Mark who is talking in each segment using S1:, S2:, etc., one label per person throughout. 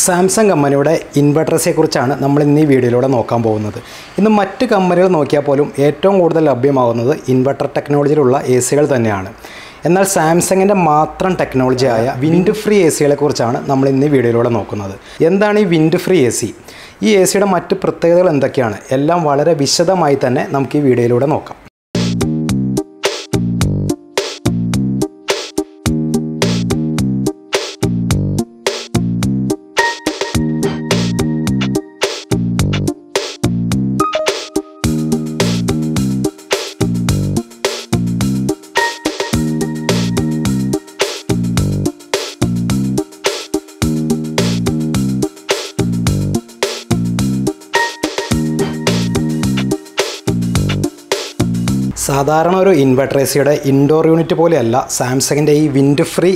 S1: Samsung കമ്പനിയുടെ ഇൻവെർട്ടേഴ്സിനെക്കുറിച്ചാണ് നമ്മൾ ഇന്ന് ഈ വീഡിയോയിലൂടെ നോക്കാൻ പോകുന്നത്. ഇന്ന് മറ്റ് കമ്പനികൾ നോക്കിയാൽ പോലും ഏറ്റവും കൂടുതൽ ലഭ്യമാകുന്നത് ഇൻവെർട്ടർ ടെക്നോളജിയിലുള്ള എ സികൾ തന്നെയാണ്. എന്നാൽ സാംസങ്ങിൻ്റെ മാത്രം ടെക്നോളജിയായ വിൻഡ് ഫ്രീ എ സികളെക്കുറിച്ചാണ് നമ്മൾ ഇന്ന് ഈ വീഡിയോയിലൂടെ നോക്കുന്നത്. എന്താണ് ഈ വിൻഡ് ഫ്രീ എ സി? ഈ എ സിയുടെ മറ്റ് പ്രത്യേകതകൾ എന്തൊക്കെയാണ്? എല്ലാം വളരെ വിശദമായി തന്നെ നമുക്ക് ഈ വീഡിയോയിലൂടെ നോക്കാം. സാധാരണ ഒരു ഇൻവെർട്ടർ എ സിയുടെ ഇൻഡോർ യൂണിറ്റ് പോലെയല്ല സാംസങ്ങിൻ്റെ ഈ വിൻഡ് ഫ്രീ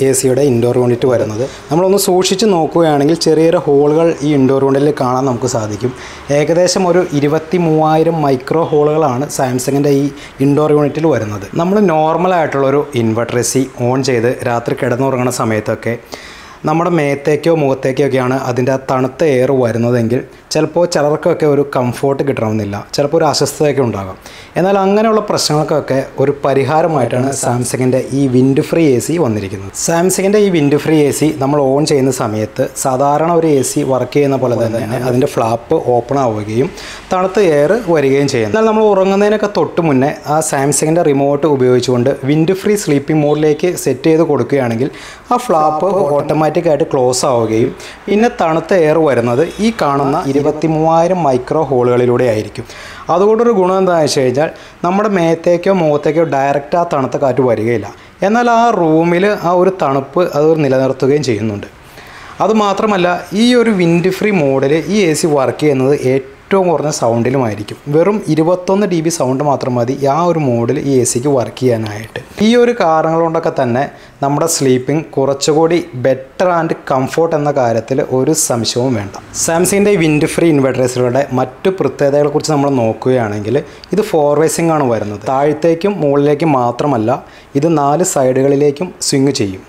S1: എ സിയുടെ ഇൻഡോർ യൂണിറ്റ് വരുന്നത്. നമ്മളൊന്ന് സൂക്ഷിച്ച് നോക്കുകയാണെങ്കിൽ ചെറിയ ഹോളുകൾ ഈ ഇൻഡോർ യൂണിറ്റിൽ കാണാൻ നമുക്ക് സാധിക്കും. ഏകദേശം ഒരു 23,000 മൈക്രോ ഹോളുകളാണ് സാംസങ്ങിൻ്റെ ഈ ഇൻഡോർ യൂണിറ്റിൽ വരുന്നത്. നമ്മൾ നോർമലായിട്ടുള്ളൊരു ഇൻവെർട്ടർ എ സി ഓൺ ചെയ്ത് രാത്രി കിടന്നുറങ്ങുന്ന സമയത്തൊക്കെ നമ്മുടെ മേത്തേക്കോ മുഖത്തേക്കൊക്കെയാണ് അതിൻ്റെ ആ തണുത്ത എയർ വരുന്നതെങ്കിൽ ചിലപ്പോൾ ചിലർക്കൊക്കെ ഒരു കംഫോർട്ട് കിട്ടണമെന്നില്ല, ചിലപ്പോൾ ഒരു അസ്വസ്ഥതയൊക്കെ ഉണ്ടാകാം. എന്നാൽ അങ്ങനെയുള്ള പ്രശ്നങ്ങൾക്കൊക്കെ ഒരു പരിഹാരമായിട്ടാണ് സാംസങ്ങിൻ്റെ ഈ വിൻഡ് ഫ്രീ എ സി വന്നിരിക്കുന്നത്. സാംസങ്ങിൻ്റെ ഈ വിൻഡ് ഫ്രീ എ സി നമ്മൾ ഓൺ ചെയ്യുന്ന സമയത്ത് സാധാരണ ഒരു എ സി വർക്ക് ചെയ്യുന്ന പോലെ തന്നെ അതിൻ്റെ ഫ്ലാപ്പ് ഓപ്പൺ ആവുകയും തണുത്ത എയർ വരികയും ചെയ്യും. എന്നാൽ നമ്മൾ ഉറങ്ങുന്നതിനൊക്കെ തൊട്ട് മുന്നേ ആ സാംസങ്ങിൻ്റെ റിമോട്ട് ഉപയോഗിച്ചുകൊണ്ട് വിൻഡ് ഫ്രീ സ്ലീപ്പിംഗ് മോഡിലേക്ക് സെറ്റ് ചെയ്ത് കൊടുക്കുകയാണെങ്കിൽ ആ ഫ്ലാപ്പ് ഓട്ടോമാറ്റിക്കായിട്ട് ക്ലോസ് ആവുകയും പിന്നെ തണുത്ത എയർ വരുന്നത് ഈ കാണുന്ന 23,000 മൈക്രോ ഹോളുകളിലൂടെ ആയിരിക്കും. അതുകൊണ്ടൊരു ഗുണം എന്താണെന്ന് വെച്ച് കഴിഞ്ഞാൽ നമ്മുടെ മേത്തേക്കോ മുഖത്തേക്കോ ഡയറക്റ്റ് ആ തണുത്ത കാറ്റ് വരികയില്ല. എന്നാൽ ആ റൂമിൽ ആ ഒരു തണുപ്പ് അത് നിലനിർത്തുകയും ചെയ്യുന്നുണ്ട്. അതുമാത്രമല്ല ഈ ഒരു വിൻഡ് ഫ്രീ മോഡിൽ ഈ എ സി വർക്ക് ചെയ്യുന്നത് ഏറ്റവും കുറഞ്ഞ സൗണ്ടിലുമായിരിക്കും. വെറും 21 dB സൗണ്ട് മാത്രം മതി ആ ഒരു മോഡിൽ ഈ എ സിക്ക് വർക്ക് ചെയ്യാനായിട്ട്. ഈ ഒരു കാരണങ്ങൾ കൊണ്ടൊക്കെ തന്നെ നമ്മുടെ സ്ലീപ്പിംഗ് കുറച്ചുകൂടി ബെറ്റർ ആൻഡ് കംഫോർട്ട് എന്ന കാര്യത്തിൽ ഒരു സംശയവും വേണ്ട. സാംസങ്ങിൻ്റെ ഈ വിൻഡ് ഫ്രീ ഇൻവെർട്ടേഴ്സുകളുടെ മറ്റു പ്രത്യേകതകളെക്കുറിച്ച് നമ്മൾ നോക്കുകയാണെങ്കിൽ ഇത് 4 വേസിംഗ് ആണ് വരുന്നത്. താഴത്തേക്കും മുകളിലേക്കും മാത്രമല്ല, ഇത് 4 സൈഡുകളിലേക്കും സ്വിങ് ചെയ്യും.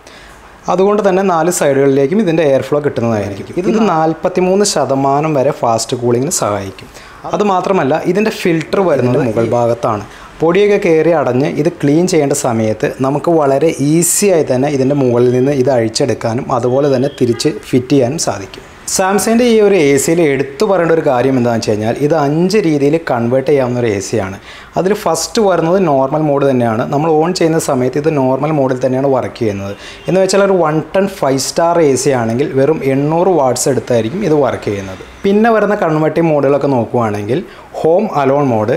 S1: അതുകൊണ്ട് തന്നെ 4 സൈഡുകളിലേക്കും ഇതിൻ്റെ എയർ ഫ്ലോ കിട്ടുന്നതായിരിക്കും. ഇത് 43% വരെ ഫാസ്റ്റ് കൂളിങ്ങിന് സഹായിക്കും. അതുമാത്രമല്ല ഇതിൻ്റെ ഫിൽറ്റർ വരുന്നത് മുകൾ ഭാഗത്താണ്. പൊടിയൊക്കെ കയറി അടഞ്ഞ് ഇത് ക്ലീൻ ചെയ്യേണ്ട സമയത്ത് നമുക്ക് വളരെ ഈസിയായി തന്നെ ഇതിൻ്റെ മുകളിൽ നിന്ന് ഇത് അഴിച്ചെടുക്കാനും അതുപോലെ തന്നെ തിരിച്ച് ഫിറ്റ് ചെയ്യാനും സാധിക്കും. സാംസങ്ങിൻ്റെ ഈ ഒരു എ സിയിൽ എടുത്തു പറയേണ്ട ഒരു കാര്യം എന്താണെന്ന് വെച്ച് കഴിഞ്ഞാൽ ഇത് 5 രീതിയിൽ കൺവേർട്ട് ചെയ്യാവുന്ന ഒരു എ സിയാണ്. അതിൽ ഫസ്റ്റ് വരുന്നത് നോർമൽ മോഡ് തന്നെയാണ്. നമ്മൾ ഓൺ ചെയ്യുന്ന സമയത്ത് ഇത് നോർമൽ മോഡിൽ തന്നെയാണ് വർക്ക് ചെയ്യുന്നത്. എന്ന് വെച്ചാൽ ഒരു 1 ton 5 star എ സി ആണെങ്കിൽ വെറും 800 വാട്ട്സ് എടുത്തായിരിക്കും ഇത് വർക്ക് ചെയ്യുന്നത്. പിന്നെ വരുന്ന കൺവേർട്ടിംഗ് മോഡുകളൊക്കെ നോക്കുകയാണെങ്കിൽ home alone mode,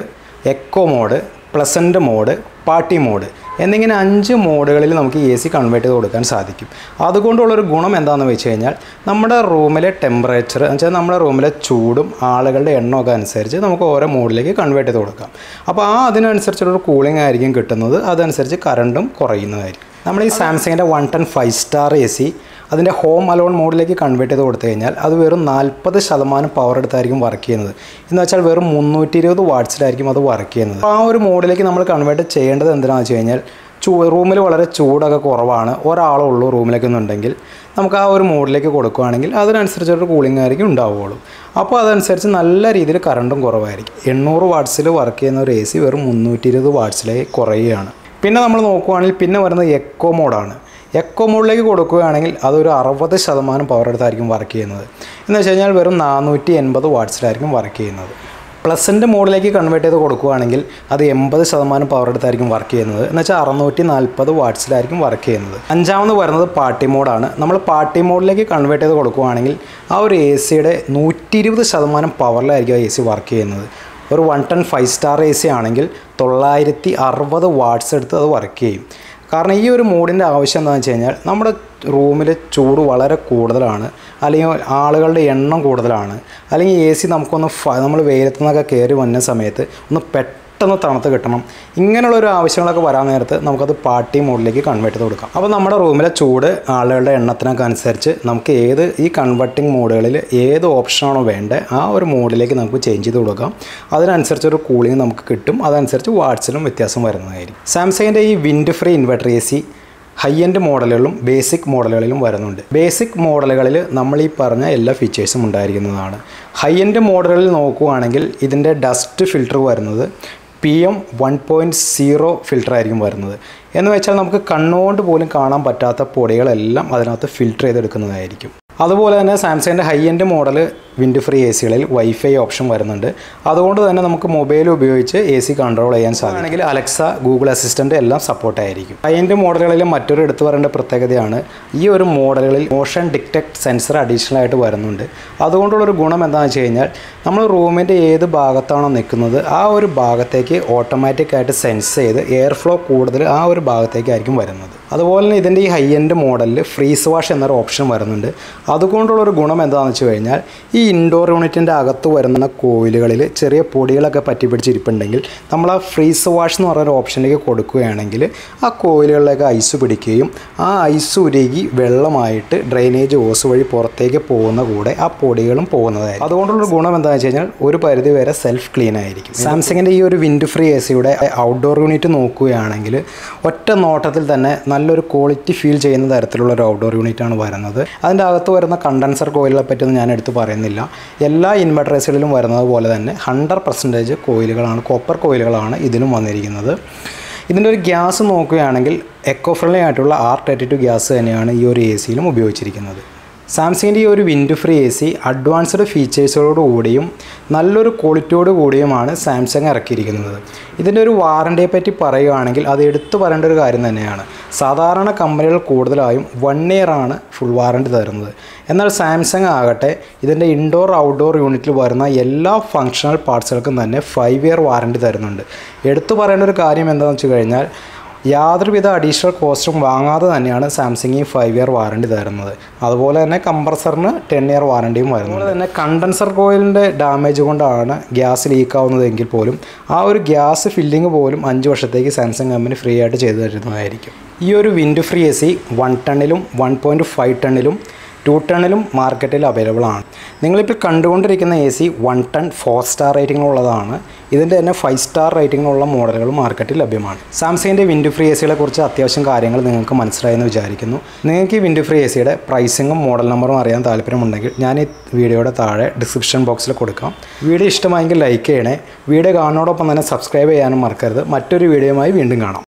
S1: eco mode, pleasant mode, party mode എന്നിങ്ങനെ 5 മോഡുകളിൽ നമുക്ക് എ സി കൺവേർട്ട് ചെയ്ത് കൊടുക്കാൻ സാധിക്കും. അതുകൊണ്ടുള്ളൊരു ഗുണം എന്താണെന്ന് വെച്ച് കഴിഞ്ഞാൽ നമ്മുടെ റൂമിലെ ടെമ്പറേച്ചർ എന്ന് വെച്ചാൽ നമ്മുടെ റൂമിലെ ചൂടും ആളുകളുടെ എണ്ണമൊക്കെ അനുസരിച്ച് നമുക്ക് ഓരോ മോഡിലേക്ക് കൺവേർട്ട് ചെയ്ത് കൊടുക്കാം. അപ്പോൾ അതിനനുസരിച്ചുള്ളൊരു കൂളിംഗ് ആയിരിക്കും കിട്ടുന്നത്. അതനുസരിച്ച് കറണ്ടും കുറയുന്നതായിരിക്കും. നമ്മൾ ഈ സാംസങ്ങിൻ്റെ 1 ton 5 star എ സി അതിൻ്റെ ഹോം അലോൺ മോഡിലേക്ക് കൺവേർട്ട് ചെയ്ത് കൊടുത്തു കഴിഞ്ഞാൽ അത് വെറും 40% പവർ എടുത്തായിരിക്കും വർക്ക് ചെയ്യുന്നത്. എന്ന് വെച്ചാൽ വെറും 320 വാട്ട്സിലായിരിക്കും അത് വർക്ക് ചെയ്യുന്നത്. ആ ഒരു മോഡിലേക്ക് നമ്മൾ കൺവേർട്ട് ചെയ്യേണ്ടത് എന്തിനാണെന്ന് വെച്ച് കഴിഞ്ഞാൽ റൂമിൽ വളരെ ചൂടൊക്കെ കുറവാണ്, ഒരാളേ ഉള്ളൂ റൂമിലേക്കെന്നുണ്ടെങ്കിൽ നമുക്ക് ആ ഒരു മോഡിലേക്ക് കൊടുക്കുകയാണെങ്കിൽ അതിനനുസരിച്ചൊരു കൂളിംഗ് ആയിരിക്കും ഉണ്ടാവുകയുള്ളൂ. അപ്പോൾ അതനുസരിച്ച് നല്ല രീതിയിൽ കറണ്ടും കുറവായിരിക്കും. 800 വാട്ട്സിൽ വർക്ക് ചെയ്യുന്ന ഒരു എ സി വെറും 320 വാട്ട്സിലേക്ക് കുറയുകയാണ്. പിന്നെ നമ്മൾ നോക്കുകയാണെങ്കിൽ പിന്നെ വരുന്നത് എക്കോ മോഡാണ്. എക്കോ മോഡിലേക്ക് കൊടുക്കുകയാണെങ്കിൽ അതൊരു 60% പവർ എടുത്തായിരിക്കും വർക്ക് ചെയ്യുന്നത്. എന്ന് വെച്ച് കഴിഞ്ഞാൽ വെറും 480 വാട്ട്സിലായിരിക്കും വർക്ക് ചെയ്യുന്നത്. പ്ലസൻറ്റ് മോഡിലേക്ക് കൺവേർട്ട് ചെയ്ത് കൊടുക്കുകയാണെങ്കിൽ അത് 80% പവർ എടുത്തായിരിക്കും വർക്ക് ചെയ്യുന്നത്. എന്ന് വെച്ചാൽ 640 വാട്ട്സിലായിരിക്കും വർക്ക് ചെയ്യുന്നത്. 5ാമത് വരുന്നത് പാർട്ടി മോഡാണ്. നമ്മൾ പാർട്ടി മോഡിലേക്ക് കൺവേർട്ട് ചെയ്ത് കൊടുക്കുകയാണെങ്കിൽ ആ ഒരു എ സിയുടെ 120% പവറിലായിരിക്കും ആ എ സി വർക്ക് ചെയ്യുന്നത്. ഒരു 1 ton 5 star എ സി ആണെങ്കിൽ 960 വാട്ട്സ് എടുത്ത് അത് വർക്ക് ചെയ്യും. കാരണം ഈ ഒരു മോഡിൻ്റെ ആവശ്യം എന്താണെന്ന് വെച്ച് കഴിഞ്ഞാൽ നമ്മുടെ റൂമിൽ ചൂട് വളരെ കൂടുതലാണ്, അല്ലെങ്കിൽ ആളുകളുടെ എണ്ണം കൂടുതലാണ്, അല്ലെങ്കിൽ എ സി നമുക്കൊന്ന് നമ്മൾ വെയിലത്തു നിന്നൊക്കെ കയറി വന്ന സമയത്ത് ഒന്ന് പെട്ടെന്ന് തണുത്ത് കിട്ടണം. ഇങ്ങനെയുള്ളൊരു ആവശ്യങ്ങളൊക്കെ വരാൻ നേരത്ത് നമുക്കത് പാർട്ടി മോഡിലേക്ക് കൺവേർട്ട് ചെയ്ത് കൊടുക്കാം. അപ്പോൾ നമ്മുടെ റൂമിലെ ചൂട് ആളുകളുടെ എണ്ണത്തിനൊക്കെ അനുസരിച്ച് നമുക്ക് ഈ കൺവേർട്ടിംഗ് മോഡുകളിൽ ഏത് ഓപ്ഷനാണോ വേണ്ടത് ആ ഒരു മോഡിലേക്ക് നമുക്ക് ചേഞ്ച് ചെയ്ത് കൊടുക്കാം. അതിനനുസരിച്ചൊരു കൂളിംഗ് നമുക്ക് കിട്ടും. അതനുസരിച്ച് വാട്ട്സിലും വ്യത്യാസം വരുന്നതായിരിക്കും. സാംസങ്ങിൻ്റെ ഈ wind free inverter A C high end മോഡലുകളിലും ബേസിക് മോഡലുകളിലും വരുന്നുണ്ട്. ബേസിക് മോഡലുകളിൽ നമ്മൾ ഈ പറഞ്ഞ എല്ലാ ഫീച്ചേഴ്സും ഉണ്ടായിരിക്കുന്നതാണ്. ഹൈ എൻഡ് മോഡലുകളിൽ നോക്കുകയാണെങ്കിൽ ഇതിൻ്റെ ഡസ്റ്റ് ഫിൽറ്റർ വരുന്നത് PM 1.0 ഫിൽറ്റർ ആയിരിക്കും വരുന്നത്. എന്ന് വെച്ചാൽ നമുക്ക് കണ്ണുകൊണ്ട് പോലും കാണാൻ പറ്റാത്ത പൊടികളെല്ലാം അതിനകത്ത് ഫിൽറ്റർ ചെയ്തെടുക്കുന്നതായിരിക്കും. അതുപോലെ തന്നെ സാംസങ്ങിൻ്റെ high end model wind free A സികളിൽ വൈഫൈ ഓപ്ഷൻ വരുന്നുണ്ട്. അതുകൊണ്ട് തന്നെ നമുക്ക് മൊബൈൽ ഉപയോഗിച്ച് AC കൺട്രോൾ ചെയ്യാൻ സാധിക്കും. അലക്സ, ഗൂഗിൾ അസിസ്റ്റൻ്റ് എല്ലാം സപ്പോർട്ടായിരിക്കും. ഹൈ എൻഡ് മോഡലുകളിൽ മറ്റൊരു എടുത്തു പറയേണ്ട പ്രത്യേകതയാണ് ഈ ഒരു മോഡലുകളിൽ മോഷൻ ഡിറ്റക്ട് സെൻസർ അഡീഷണൽ ആയിട്ട് വരുന്നുണ്ട്. അതുകൊണ്ടുള്ളൊരു ഗുണം എന്താണെന്ന് വെച്ച് കഴിഞ്ഞാൽ നമ്മൾ റൂമിൻ്റെ ഏത് ഭാഗത്താണോ നിൽക്കുന്നത് ആ ഒരു ഭാഗത്തേക്ക് ഓട്ടോമാറ്റിക്കായിട്ട് സെൻസ് ചെയ്ത് എയർ ഫ്ലോ കൂടുതൽ ആ ഒരു ഭാഗത്തേക്കായിരിക്കും വരുന്നത്. അതുപോലെ തന്നെ ഇതിൻ്റെ ഈ ഹൈ എൻഡ് മോഡലിൽ ഫ്രീസ് വാഷ് എന്നൊരു ഓപ്ഷൻ വരുന്നുണ്ട്. അതുകൊണ്ടുള്ളൊരു ഗുണം എന്താണെന്ന് വെച്ച് കഴിഞ്ഞാൽ ഈ ഇൻഡോർ യൂണിറ്റിൻ്റെ അകത്ത് വരുന്ന കോയിലുകളിൽ ചെറിയ പൊടികളൊക്കെ പറ്റി പിടിച്ചിരിപ്പുണ്ടെങ്കിൽ നമ്മൾ ആ ഫ്രീസ് വാഷ് എന്ന് പറയുന്ന ഓപ്ഷനിലേക്ക് കൊടുക്കുകയാണെങ്കിൽ ആ കോയിലുകളിലേക്ക് ഐസ് പിടിക്കുകയും ആ ഐസ് ഉരുകി വെള്ളമായിട്ട് ഡ്രെയിനേജ് ഓസ് വഴി പുറത്തേക്ക് പോകുന്ന കൂടെ ആ പൊടികളും പോകുന്നതായിരിക്കും. അതുകൊണ്ടുള്ളൊരു ഗുണം എന്താണെന്ന് വെച്ച് കഴിഞ്ഞാൽ ഒരു പരിധി വരെ സെൽഫ് ക്ലീൻ ആയിരിക്കും. സാംസങ്ങിൻ്റെ ഈ ഒരു വിൻഡ് ഫ്രീ എ സിയുടെ ഔട്ട്ഡോർ യൂണിറ്റ് നോക്കുകയാണെങ്കിൽ ഒറ്റ നോട്ടത്തിൽ തന്നെ നല്ലൊരു ക്വാളിറ്റി ഫീൽ ചെയ്യുന്ന തരത്തിലുള്ള ഒരു ഔട്ട്ഡോർ യൂണിറ്റാണ് വരുന്നത്. അതിൻ്റെ അകത്ത് വരുന്ന കണ്ടൻസർ കോയിലുകളെ പറ്റിയൊന്നും ഞാൻ എടുത്ത് പറയുന്നില്ല. എല്ലാ ഇൻവെർട്ടർ എ സികളിലും വരുന്നത് പോലെ തന്നെ 100% കോയിലുകളാണ്, കോപ്പർ കോയിലുകളാണ് ഇതിനും വന്നിരിക്കുന്നത്. ഇതിൻ്റെ ഒരു ഗ്യാസ് നോക്കുകയാണെങ്കിൽ എക്കോ ഫ്രണ്ട്ലി ആയിട്ടുള്ള R32 ഗ്യാസ് തന്നെയാണ് ഈ ഒരു എ സിയിലും ഉപയോഗിച്ചിരിക്കുന്നത്. സാംസങ്ങിൻ്റെ ഈ ഒരു wind free A C advanced ഫീച്ചേഴ്സോടു കൂടിയും നല്ലൊരു ക്വാളിറ്റിയോട് കൂടിയുമാണ് സാംസങ് ഇറക്കിയിരിക്കുന്നത്. ഇതിൻ്റെ ഒരു വാറണ്ടിയെ പറ്റി പറയുകയാണെങ്കിൽ അത് എടുത്തു പറയേണ്ട ഒരു കാര്യം തന്നെയാണ്. സാധാരണ കമ്പനികൾ കൂടുതലായും 1 ഇയർ ആണ് ഫുൾ വാറണ്ടി തരുന്നത്. എന്നാൽ സാംസങ് ആകട്ടെ ഇതിൻ്റെ ഇൻഡോർ ഔട്ട്ഡോർ യൂണിറ്റിൽ വരുന്ന എല്ലാ ഫങ്ഷണൽ പാർട്സുകൾക്കും തന്നെ 5 ഇയർ വാറണ്ടി തരുന്നുണ്ട്. എടുത്തു പറയേണ്ട ഒരു കാര്യം എന്താണെന്ന് വെച്ച് കഴിഞ്ഞാൽ യാതൊരുവിധ അഡീഷണൽ കോസ്റ്റും വാങ്ങാതെ തന്നെയാണ് സാംസങ് ഈ 5 ഇയർ വാറണ്ടി തരുന്നത്. അതുപോലെ തന്നെ കംപ്രസറിന് 10 ഇയർ വാറണ്ടിയും വരുന്നത്. അതുപോലെ തന്നെ കണ്ടൻസർ കോയിലിൻ്റെ ഡാമേജ് കൊണ്ടാണ് ഗ്യാസ് ലീക്ക് ആവുന്നതെങ്കിൽ പോലും ആ ഒരു ഗ്യാസ് ഫില്ലിങ് പോലും 5 വർഷത്തേക്ക് സാംസങ് കമ്പനി ഫ്രീ ആയിട്ട് ചെയ്തു തരുന്നതായിരിക്കും. ഈ ഒരു വിൻഡ് ഫ്രീ എ സി 1 ടണ്ണിലും 1.5 ടണ്ണിലും 2 ടണ്ണിലും മാർക്കറ്റിൽ അവൈലബിൾ ആണ്. നിങ്ങളിപ്പോൾ കണ്ടുകൊണ്ടിരിക്കുന്ന എ സി 1 ടൺ 4 സ്റ്റാർ റേറ്റിംഗിലുള്ളതാണ്. ഇതിൻ്റെ തന്നെ 5 സ്റ്റാർ റേറ്റിംഗിലുള്ള മോഡലുകൾ മാർക്കറ്റിൽ ലഭ്യമാണ്. സാംസങ്ങിൻ്റെ വിൻഡ് ഫ്രീ എ സികളെ കുറിച്ച് അത്യാവശ്യം കാര്യങ്ങൾ നിങ്ങൾക്ക് മനസ്സിലായെന്ന് വിചാരിക്കുന്നു. നിങ്ങൾക്ക് ഈ വിൻഡ് ഫ്രീ എ സിയുടെ പ്രൈസിങ്ങും മോഡൽ നമ്പറും അറിയാൻ താല്പര്യമുണ്ടെങ്കിൽ ഞാൻ ഈ വീഡിയോയുടെ താഴെ ഡിസ്ക്രിപ്ഷൻ ബോക്സിൽ കൊടുക്കാം. വീഡിയോ ഇഷ്ടമായെങ്കിൽ ലൈക്ക് ചെയ്യണേ. വീഡിയോ കാണുന്നതോടൊപ്പം തന്നെ സബ്സ്ക്രൈബ് ചെയ്യാനും മറക്കരുത്. മറ്റൊരു വീഡിയോയുമായി വീണ്ടും കാണാം.